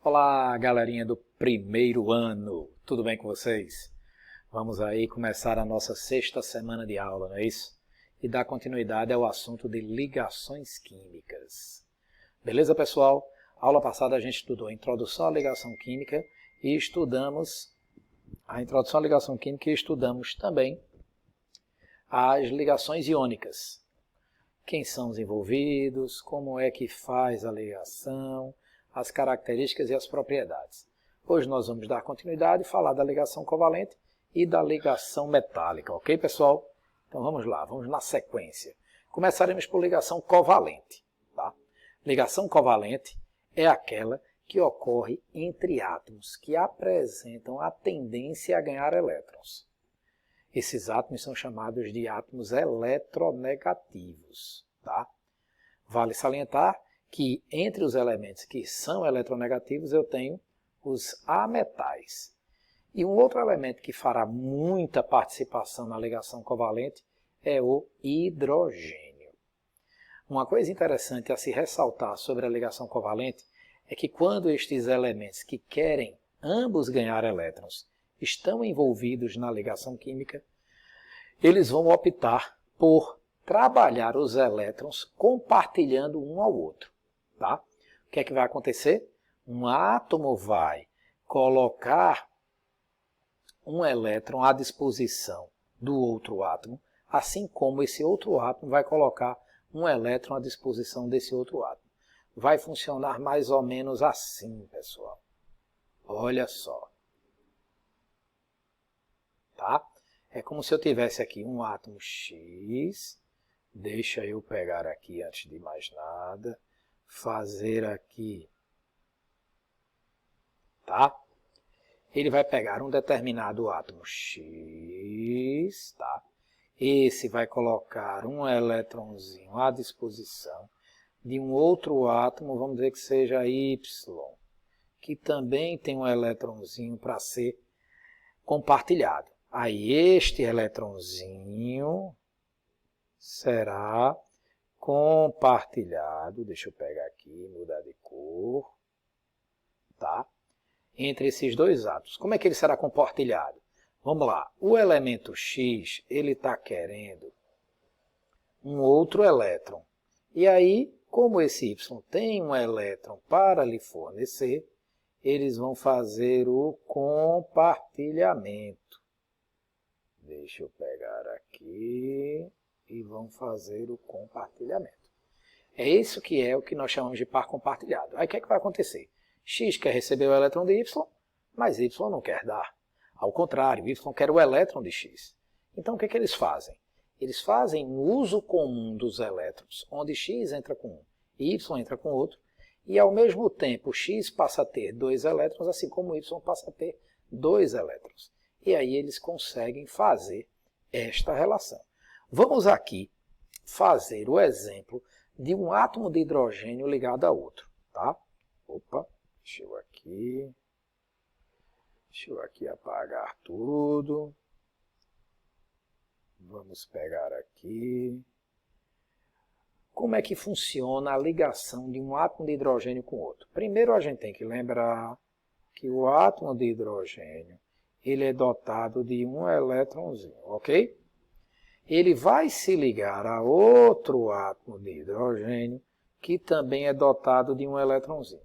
Olá, galerinha do primeiro ano, tudo bem com vocês? Vamos aí começar a nossa sexta semana de aula, não é isso? E dar continuidade ao assunto de ligações químicas. Beleza, pessoal? Aula passada a gente estudou a introdução à ligação química e estudamos também as ligações iônicas. Quem são os envolvidos, como é que faz a ligação, as características e as propriedades. Hoje nós vamos dar continuidade e falar da ligação covalente e da ligação metálica, ok, pessoal? Então vamos lá, vamos na sequência. Começaremos por ligação covalente. Tá? Ligação covalente é aquela que ocorre entre átomos que apresentam a tendência a ganhar elétrons. Esses átomos são chamados de átomos eletronegativos. Tá? Vale salientar que entre os elementos que são eletronegativos eu tenho os ametais. E um outro elemento que fará muita participação na ligação covalente é o hidrogênio. Uma coisa interessante a se ressaltar sobre a ligação covalente é que quando estes elementos que querem ambos ganhar elétrons estão envolvidos na ligação química, eles vão optar por trabalhar os elétrons compartilhando um ao outro. Tá? O que é que vai acontecer? Um átomo vai colocar um elétron à disposição do outro átomo, assim como esse outro átomo vai colocar um elétron à disposição desse outro átomo. Vai funcionar mais ou menos assim, pessoal. Olha só. Tá? É como se eu tivesse aqui um átomo X. Deixa eu pegar aqui antes de mais nada. Fazer aqui. Tá? Ele vai pegar um determinado átomo X. Tá? Esse vai colocar um elétronzinho à disposição de um outro átomo, vamos dizer que seja Y, que também tem um elétronzinho para ser compartilhado. Aí este elétronzinho será compartilhado, deixa eu pegar aqui, mudar de cor, tá? Entre esses dois átomos. Como é que ele será compartilhado? Vamos lá, o elemento X, ele está querendo um outro elétron. E aí, como esse Y tem um elétron para lhe fornecer, eles vão fazer o compartilhamento. Deixa eu pegar aqui e vão fazer o compartilhamento. É isso que é o que nós chamamos de par compartilhado. Aí o que é que vai acontecer? X quer receber o elétron de Y, mas Y não quer dar. Ao contrário, Y quer o elétron de X. Então o que é que eles fazem? Eles fazem um uso comum dos elétrons, onde X entra com um e Y entra com outro, e ao mesmo tempo X passa a ter dois elétrons, assim como Y passa a ter dois elétrons. E aí eles conseguem fazer esta relação. Vamos aqui fazer o exemplo de um átomo de hidrogênio ligado a outro. Tá? Opa, deixa eu aqui apagar tudo. Vamos pegar aqui. Como é que funciona a ligação de um átomo de hidrogênio com outro? Primeiro a gente tem que lembrar que o átomo de hidrogênio ele é dotado de um elétronzinho, ok? Ele vai se ligar a outro átomo de hidrogênio que também é dotado de um elétronzinho.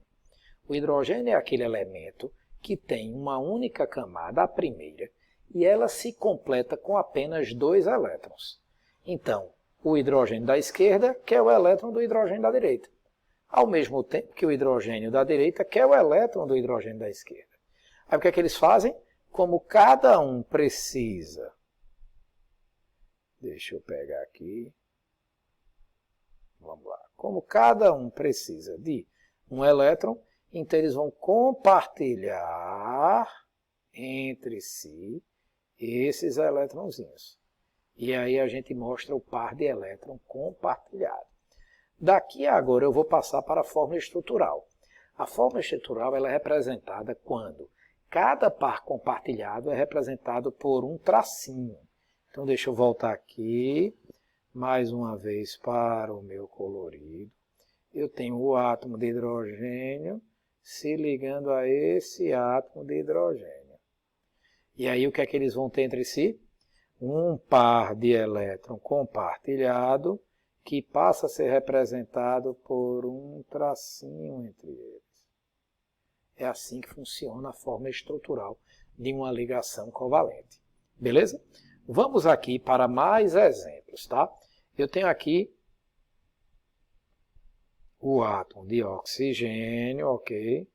O hidrogênio é aquele elemento que tem uma única camada, a primeira, e ela se completa com apenas dois elétrons. Então, o hidrogênio da esquerda quer o elétron do hidrogênio da direita, ao mesmo tempo que o hidrogênio da direita quer o elétron do hidrogênio da esquerda. Aí o que é que eles fazem? Como cada um precisa, deixa eu pegar aqui, vamos lá, como cada um precisa de um elétron, então eles vão compartilhar entre si esses elétronzinhos. E aí a gente mostra o par de elétron compartilhado. Daqui a agora eu vou passar para a fórmula estrutural. A fórmula estrutural ela é representada quando cada par compartilhado é representado por um tracinho. Então deixa eu voltar aqui, mais uma vez para o meu colorido. Eu tenho o átomo de hidrogênio se ligando a esse átomo de hidrogênio. E aí o que é que eles vão ter entre si? Um par de elétron compartilhado, que passa a ser representado por um tracinho entre eles. É assim que funciona a forma estrutural de uma ligação covalente. Beleza? Vamos aqui para mais exemplos, tá? Eu tenho aqui o átomo de oxigênio, ok?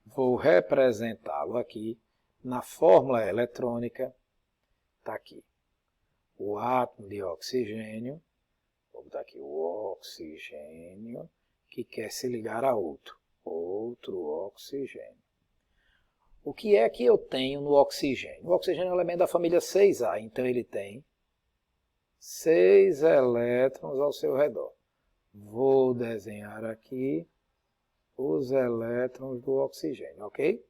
Vou representá-lo aqui na fórmula eletrônica. Está aqui o átomo de oxigênio. Vou botar aqui o oxigênio que quer se ligar a outro oxigênio. O que é que eu tenho no oxigênio? O oxigênio é um elemento da família 6A, então ele tem 6 elétrons ao seu redor. Vou desenhar aqui os elétrons do oxigênio, ok?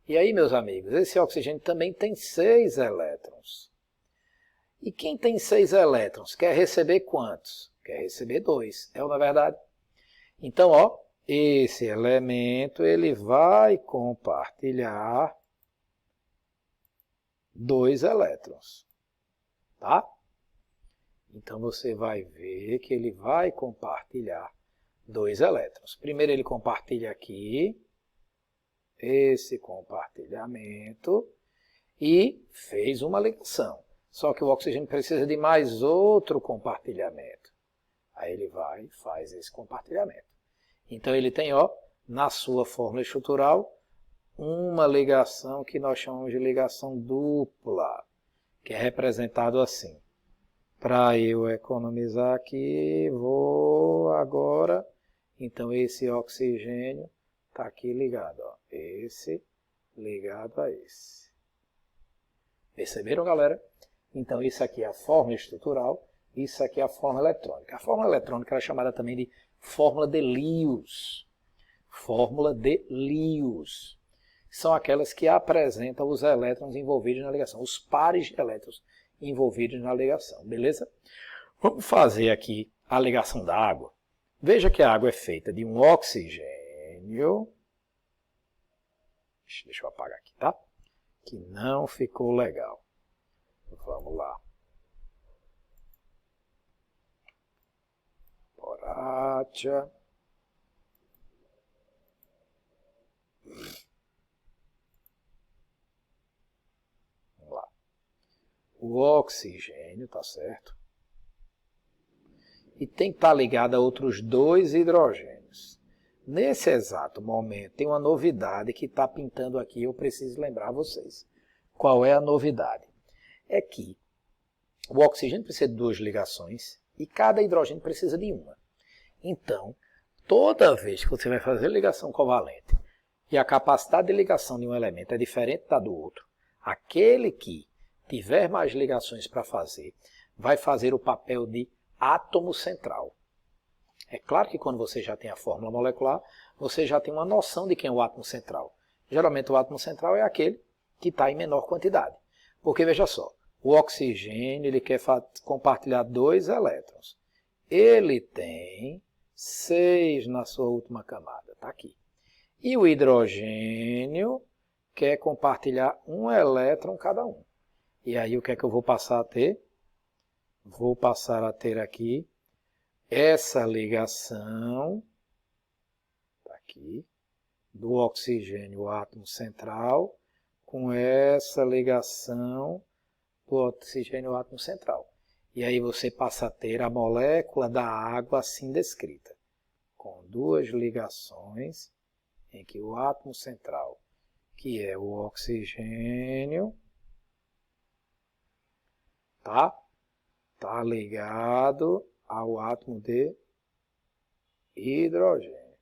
E aí, meus amigos, esse oxigênio também tem 6 elétrons. E quem tem 6 elétrons quer receber quantos? Quer receber 2, é ou não é verdade? Então, ó, esse elemento ele vai compartilhar 2 elétrons, tá? Então, você vai ver que ele vai compartilhar 2 elétrons. Primeiro ele compartilha aqui, esse compartilhamento, e fez uma ligação. Só que o oxigênio precisa de mais outro compartilhamento. Aí ele vai e faz esse compartilhamento. Então ele tem, ó, na sua fórmula estrutural, uma ligação que nós chamamos de ligação dupla, que é representado assim. Para eu economizar aqui, vou agora, então esse oxigênio está aqui ligado, ó, esse ligado a esse. Perceberam, galera? Então isso aqui é a fórmula estrutural, isso aqui é a fórmula eletrônica. A fórmula eletrônica é chamada também de fórmula de Lewis. Fórmula de Lewis. São aquelas que apresentam os elétrons envolvidos na ligação, os pares de elétrons envolvidos na ligação, beleza? Vamos fazer aqui a ligação da água. Veja que a água é feita de um oxigênio. Deixa eu apagar aqui, tá? Que não ficou legal. Vamos lá. Boracha. Vamos lá. O oxigênio, tá certo? E tem que estar ligado a outros 2 hidrogênios. Nesse exato momento, tem uma novidade que está pintando aqui, eu preciso lembrar vocês. Qual é a novidade? É que o oxigênio precisa de 2 ligações e cada hidrogênio precisa de uma. Então, toda vez que você vai fazer ligação covalente e a capacidade de ligação de um elemento é diferente da do outro, aquele que tiver mais ligações para fazer, vai fazer o papel de átomo central. É claro que quando você já tem a fórmula molecular, você já tem uma noção de quem é o átomo central. Geralmente o átomo central é aquele que está em menor quantidade. Porque, veja só, o oxigênio ele quer compartilhar 2 elétrons. Ele tem 6 na sua última camada, está aqui. E o hidrogênio quer compartilhar 1 elétron cada um. E aí o que é que eu vou passar a ter? Vou passar a ter aqui essa ligação, tá aqui, do oxigênio, o átomo central, com essa ligação do oxigênio, o átomo central. E aí você passa a ter a molécula da água assim descrita, com 2 ligações, em que o átomo central, que é o oxigênio, tá ligado ao átomo de hidrogênio.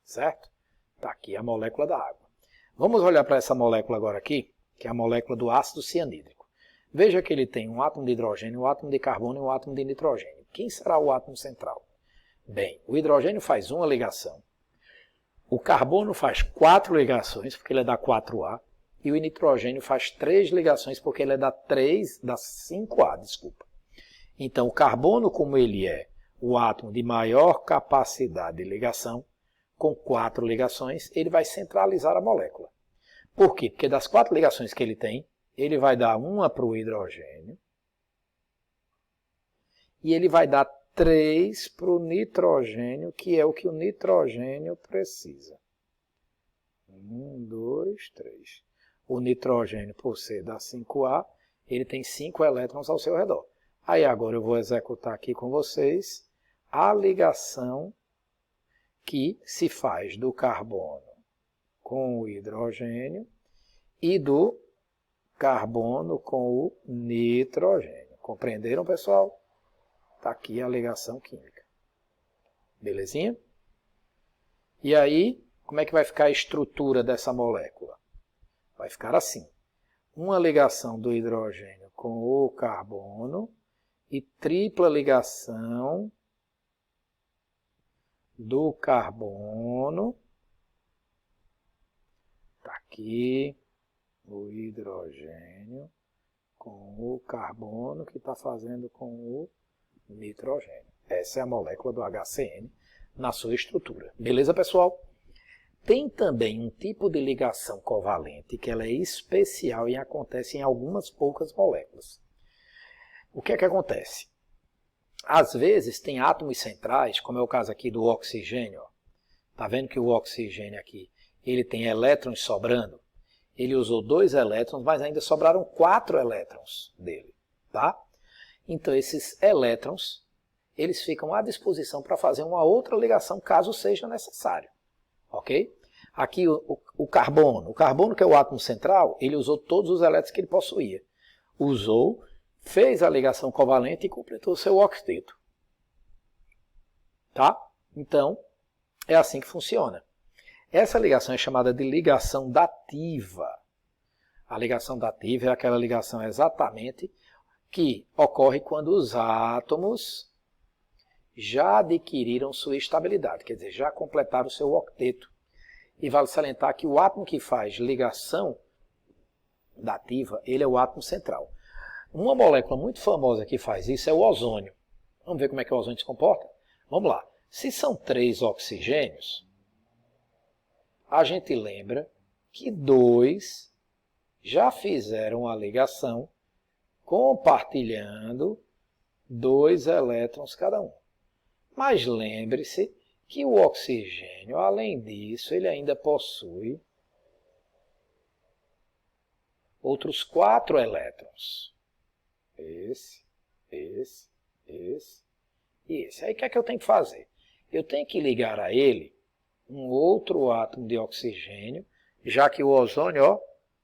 Certo? Está aqui a molécula da água. Vamos olhar para essa molécula agora aqui, que é a molécula do ácido cianídrico. Veja que ele tem um átomo de hidrogênio, um átomo de carbono e um átomo de nitrogênio. Quem será o átomo central? Bem, o hidrogênio faz uma ligação. O carbono faz 4 ligações, porque ele é da 4A. E o nitrogênio faz 3 ligações, porque ele é da 5A, desculpa. Então, o carbono, como ele é o átomo de maior capacidade de ligação, com 4 ligações, ele vai centralizar a molécula. Por quê? Porque das 4 ligações que ele tem, ele vai dar uma para o hidrogênio e ele vai dar 3 para o nitrogênio, que é o que o nitrogênio precisa. 1, 2, 3. O nitrogênio, por ser da 5A, ele tem 5 elétrons ao seu redor. Aí agora eu vou executar aqui com vocês a ligação que se faz do carbono com o hidrogênio e do carbono com o nitrogênio. Compreenderam, pessoal? Está aqui a ligação química. Belezinha? E aí, como é que vai ficar a estrutura dessa molécula? Vai ficar assim. Uma ligação do hidrogênio com o carbono e tripla ligação do carbono. Está aqui o hidrogênio com o carbono que está fazendo com o nitrogênio. Essa é a molécula do HCN na sua estrutura. Beleza, pessoal? Tem também um tipo de ligação covalente que ela é especial e acontece em algumas poucas moléculas. O que é que acontece? Às vezes tem átomos centrais, como é o caso aqui do oxigênio. Está vendo que o oxigênio aqui ele tem elétrons sobrando? Ele usou 2 elétrons, mas ainda sobraram 4 elétrons dele. Tá? Então esses elétrons eles ficam à disposição para fazer uma outra ligação caso seja necessário. Ok? Aqui o carbono que é o átomo central, ele usou todos os elétrons que ele possuía. Usou, fez a ligação covalente e completou o seu octeto. Tá? Então, é assim que funciona. Essa ligação é chamada de ligação dativa. A ligação dativa é aquela ligação exatamente que ocorre quando os átomos já adquiriram sua estabilidade, quer dizer, já completaram o seu octeto. E vale salientar que o átomo que faz ligação dativa, ele é o átomo central. Uma molécula muito famosa que faz isso é o ozônio. Vamos ver como é que o ozônio se comporta? Vamos lá. Se são 3 oxigênios, a gente lembra que 2 já fizeram a ligação compartilhando 2 elétrons cada um. Mas lembre-se que o oxigênio, além disso, ele ainda possui outros 4 elétrons. Esse e esse. Aí o que é que eu tenho que fazer? Eu tenho que ligar a ele um outro átomo de oxigênio, já que o ozônio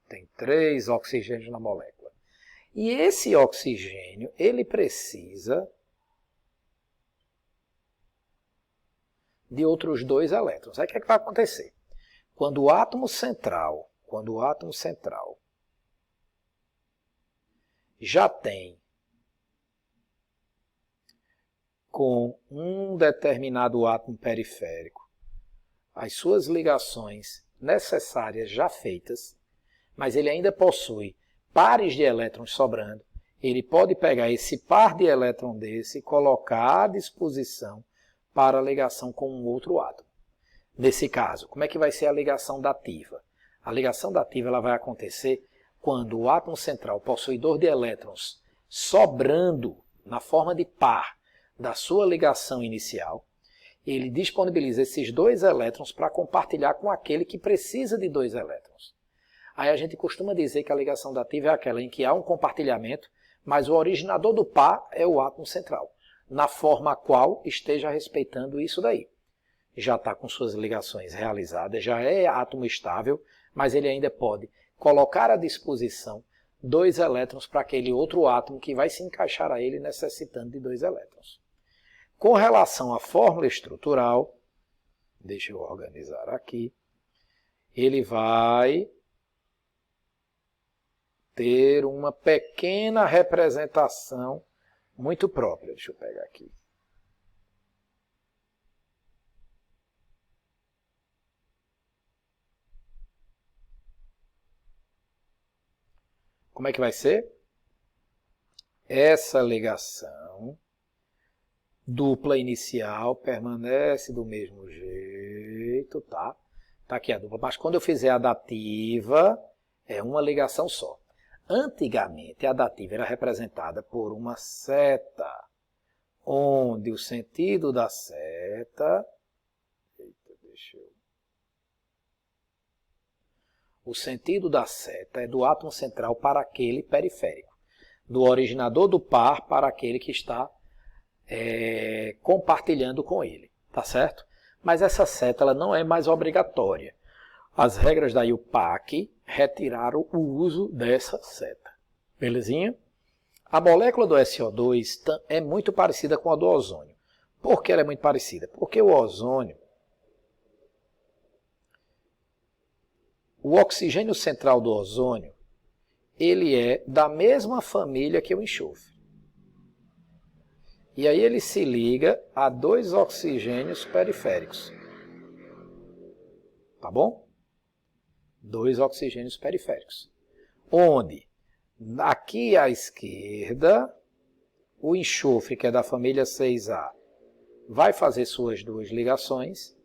tem 3 oxigênios na molécula. E esse oxigênio, ele precisa de outros 2 elétrons. Aí o que é que vai acontecer? Quando o átomo central já tem com um determinado átomo periférico as suas ligações necessárias já feitas, mas ele ainda possui pares de elétrons sobrando, ele pode pegar esse par de elétrons desse e colocar à disposição para a ligação com um outro átomo. Nesse caso, como é que vai ser a ligação dativa? A ligação dativa ela vai acontecer quando o átomo central possuidor de elétrons sobrando na forma de par da sua ligação inicial, ele disponibiliza esses 2 elétrons para compartilhar com aquele que precisa de 2 elétrons. Aí a gente costuma dizer que a ligação dativa é aquela em que há um compartilhamento, mas o originador do par é o átomo central, na forma a qual esteja respeitando isso daí. Já está com suas ligações realizadas, já é átomo estável, mas ele ainda pode colocar à disposição 2 elétrons para aquele outro átomo que vai se encaixar a ele necessitando de 2 elétrons. Com relação à fórmula estrutural, deixa eu organizar aqui, ele vai ter uma pequena representação muito própria. Deixa eu pegar aqui. Como é que vai ser? essa ligação dupla inicial permanece do mesmo jeito, tá? Tá aqui a dupla, mas quando eu fizer a dativa, é uma ligação só. Antigamente, a dativa era representada por uma seta, onde o sentido da seta... O sentido da seta é do átomo central para aquele periférico, do originador do par para aquele que está compartilhando com ele, tá certo? Mas essa seta ela não é mais obrigatória. As regras da IUPAC retiraram o uso dessa seta. Belezinha? A molécula do SO2 é muito parecida com a do ozônio. Por que ela é muito parecida? Porque o ozônio, o oxigênio central do ozônio, ele é da mesma família que o enxofre. E aí ele se liga a dois oxigênios periféricos. Tá bom? Dois oxigênios periféricos. Onde, aqui à esquerda, o enxofre, que é da família 6A, vai fazer suas duas ligações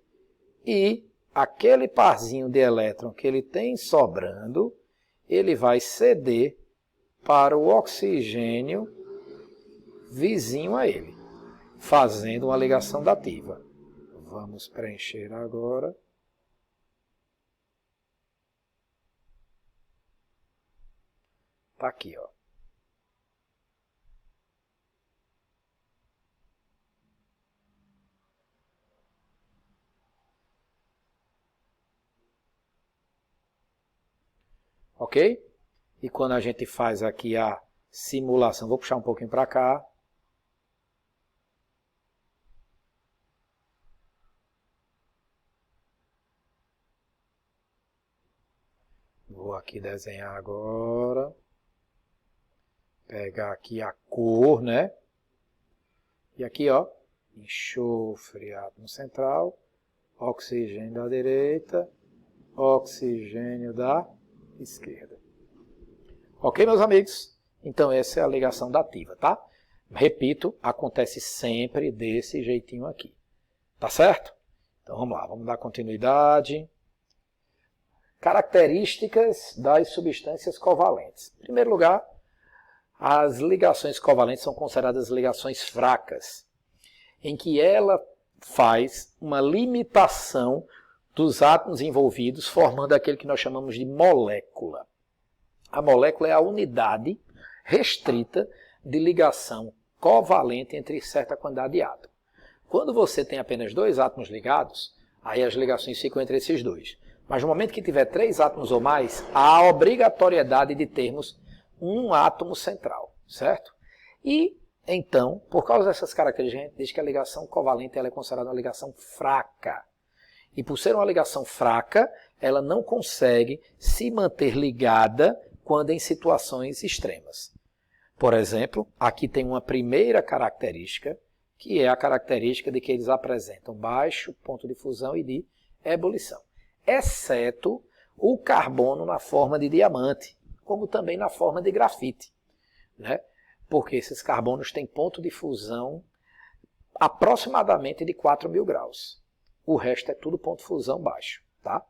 e aquele parzinho de elétron que ele tem sobrando, ele vai ceder para o oxigênio vizinho a ele, fazendo uma ligação dativa. Vamos preencher agora. Está aqui, ó. Ok? E quando a gente faz aqui a simulação, vou puxar um pouquinho para cá. Vou aqui desenhar agora. Pegar aqui a cor, né? E aqui, ó, enxofre, átomo central, oxigênio da direita, oxigênio da esquerda. Ok, meus amigos? Então essa é a ligação dativa, tá? Repito, acontece sempre desse jeitinho aqui. Tá certo? Então vamos lá, vamos dar continuidade. Características das substâncias covalentes. Em primeiro lugar, as ligações covalentes são consideradas ligações fracas, em que ela faz uma limitação dos átomos envolvidos, formando aquele que nós chamamos de molécula. A molécula é a unidade restrita de ligação covalente entre certa quantidade de átomos. Quando você tem apenas dois átomos ligados, aí as ligações ficam entre esses dois. Mas no momento que tiver 3 átomos ou mais, há a obrigatoriedade de termos um átomo central, certo? E, então, por causa dessas características, a gente diz que a ligação covalente ela é considerada uma ligação fraca. E por ser uma ligação fraca, ela não consegue se manter ligada quando em situações extremas. Por exemplo, aqui tem uma primeira característica, que é a característica de que eles apresentam baixo ponto de fusão e de ebulição, exceto o carbono na forma de diamante, como também na forma de grafite, né? Porque esses carbonos têm ponto de fusão aproximadamente de 4.000 graus. O resto é tudo ponto de fusão baixo, tá?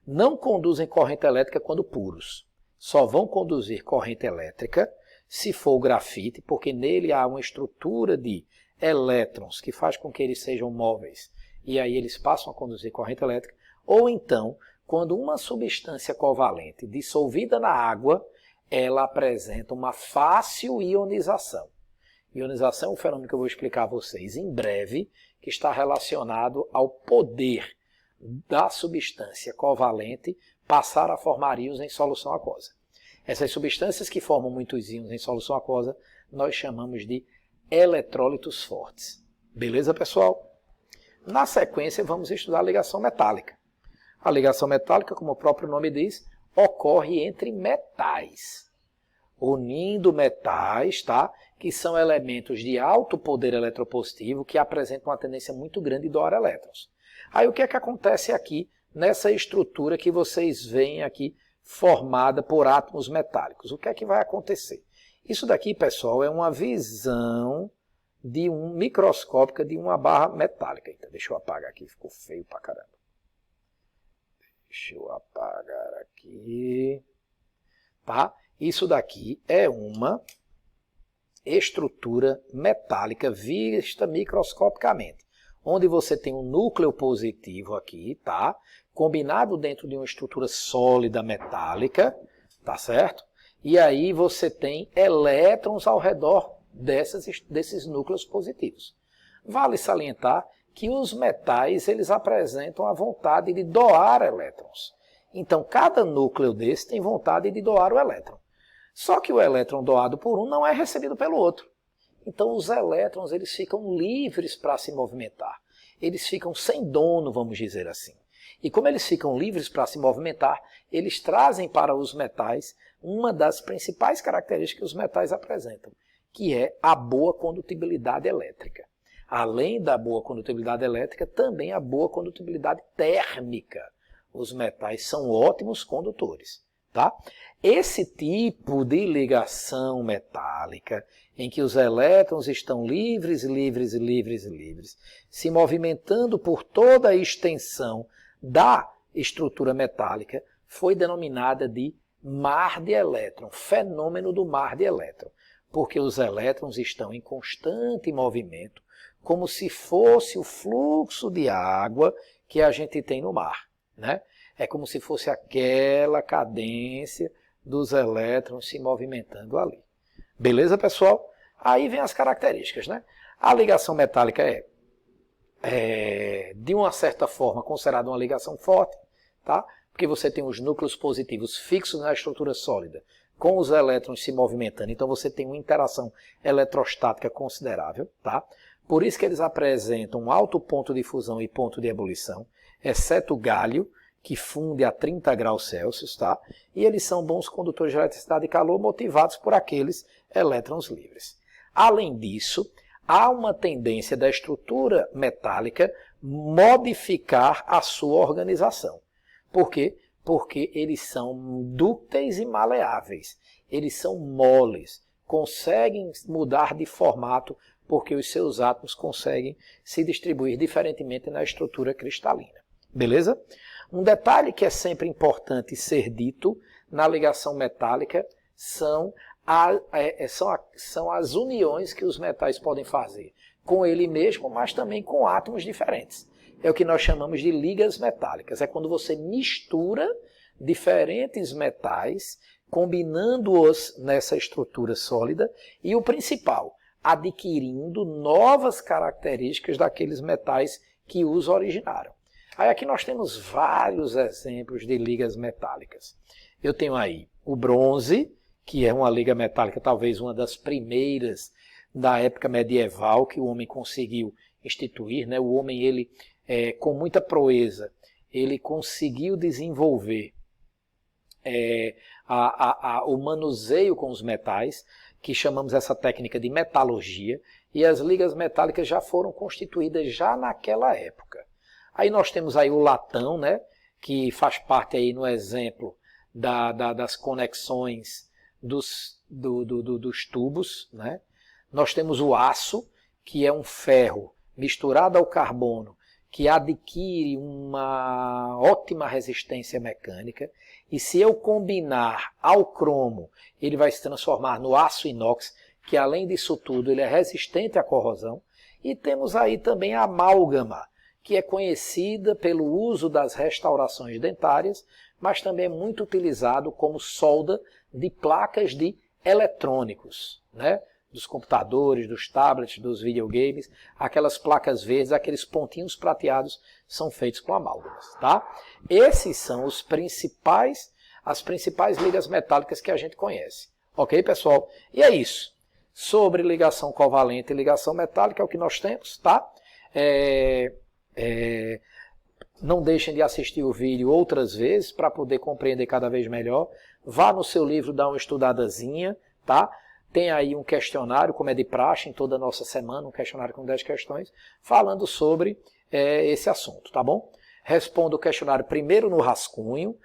Não conduzem corrente elétrica quando puros. Só vão conduzir corrente elétrica se for o grafite, porque nele há uma estrutura de elétrons que faz com que eles sejam móveis e aí eles passam a conduzir corrente elétrica, ou então, quando uma substância covalente dissolvida na água, ela apresenta uma fácil ionização. Ionização é um fenômeno que eu vou explicar a vocês em breve, que está relacionado ao poder da substância covalente passar a formar íons em solução aquosa. Essas substâncias que formam muitos íons em solução aquosa, nós chamamos de eletrólitos fortes. Beleza, pessoal? Na sequência, vamos estudar a ligação metálica. A ligação metálica, como o próprio nome diz, ocorre entre metais, unindo metais, tá? Que são elementos de alto poder eletropositivo que apresentam uma tendência muito grande de doar elétrons. Aí o que é que acontece aqui nessa estrutura que vocês veem aqui formada por átomos metálicos? O que é que vai acontecer? Isso daqui, pessoal, é uma visão microscópica de uma barra metálica. Então, deixa eu apagar aqui, ficou feio pra caramba. Deixa eu apagar aqui. Tá? Isso daqui é uma estrutura metálica vista microscopicamente, onde você tem um núcleo positivo aqui, tá? Combinado dentro de uma estrutura sólida metálica, tá certo? E aí você tem elétrons ao redor desses núcleos positivos. Vale salientar que os metais eles apresentam a vontade de doar elétrons. Então, cada núcleo desse tem vontade de doar o elétron. Só que o elétron doado por um não é recebido pelo outro. Então, os elétrons eles ficam livres para se movimentar. Eles ficam sem dono, vamos dizer assim. E como eles ficam livres para se movimentar, eles trazem para os metais uma das principais características que os metais apresentam, que é a boa condutibilidade elétrica. Além da boa condutibilidade elétrica, também a boa condutibilidade térmica. Os metais são ótimos condutores. Tá? Esse tipo de ligação metálica, em que os elétrons estão livres, se movimentando por toda a extensão da estrutura metálica, foi denominada de mar de elétron, fenômeno do mar de elétron, porque os elétrons estão em constante movimento, como se fosse o fluxo de água que a gente tem no mar, né? É como se fosse aquela cadência dos elétrons se movimentando ali. Beleza, pessoal? Aí vem as características, né? A ligação metálica é de uma certa forma, considerada uma ligação forte, tá? Porque você tem os núcleos positivos fixos na estrutura sólida, com os elétrons se movimentando. Então, você tem uma interação eletrostática considerável, tá? Por isso que eles apresentam um alto ponto de fusão e ponto de ebulição, exceto o gálio, que funde a 30 graus Celsius, tá? E eles são bons condutores de eletricidade e calor motivados por aqueles elétrons livres. Além disso, há uma tendência da estrutura metálica modificar a sua organização. Por quê? Porque eles são dúcteis e maleáveis. Eles são moles, conseguem mudar de formato porque os seus átomos conseguem se distribuir diferentemente na estrutura cristalina. Beleza? Um detalhe que é sempre importante ser dito na ligação metálica são as uniões que os metais podem fazer com ele mesmo, mas também com átomos diferentes. É o que nós chamamos de ligas metálicas. É quando você mistura diferentes metais, combinando-os nessa estrutura sólida e o principal, adquirindo novas características daqueles metais que os originaram. Aí aqui nós temos vários exemplos de ligas metálicas. Eu tenho aí o bronze, que é uma liga metálica, talvez uma das primeiras da época medieval que o homem conseguiu instituir, né? O homem, ele, com muita proeza, ele conseguiu desenvolver o manuseio com os metais, que chamamos essa técnica de metalurgia, e as ligas metálicas já foram constituídas já naquela época. Aí nós temos aí o latão, né, que faz parte aí no exemplo das conexões dos tubos, né? Nós temos o aço, que é um ferro misturado ao carbono, que adquire uma ótima resistência mecânica, e se eu combinar ao cromo, ele vai se transformar no aço inox, que além disso tudo ele é resistente à corrosão. E temos aí também a amálgama, que é conhecida pelo uso das restaurações dentárias, mas também é muito utilizado como solda de placas de eletrônicos, né? Dos computadores, dos tablets, dos videogames, aquelas placas verdes, aqueles pontinhos prateados são feitos com amálgamas, tá? Esses são as principais ligas metálicas que a gente conhece. Ok, pessoal? E é isso. Sobre ligação covalente e ligação metálica é o que nós temos, tá? Não deixem de assistir o vídeo outras vezes para poder compreender cada vez melhor. Vá no seu livro dar uma estudadazinha, tá? Tem aí um questionário, como é de praxe em toda a nossa semana, um questionário com 10 questões, falando sobre esse assunto, tá bom? Responda o questionário primeiro no rascunho,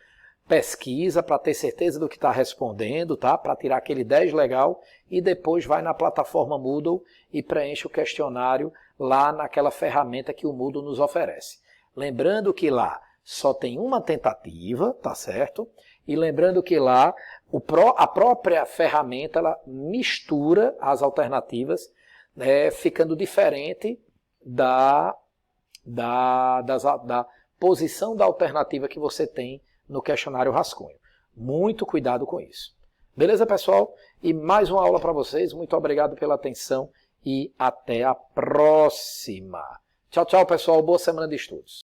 pesquisa para ter certeza do que está respondendo, tá? Para tirar aquele 10 legal e depois vai na plataforma Moodle e preenche o questionário lá naquela ferramenta que o Moodle nos oferece. Lembrando que lá só tem uma tentativa, tá certo? E lembrando que lá a própria ferramenta ela mistura as alternativas, ficando diferente da posição da alternativa que você tem no questionário rascunho. Muito cuidado com isso. Beleza, pessoal? E mais uma aula para vocês. Muito obrigado pela atenção e até a próxima. Tchau, tchau, pessoal. Boa semana de estudos.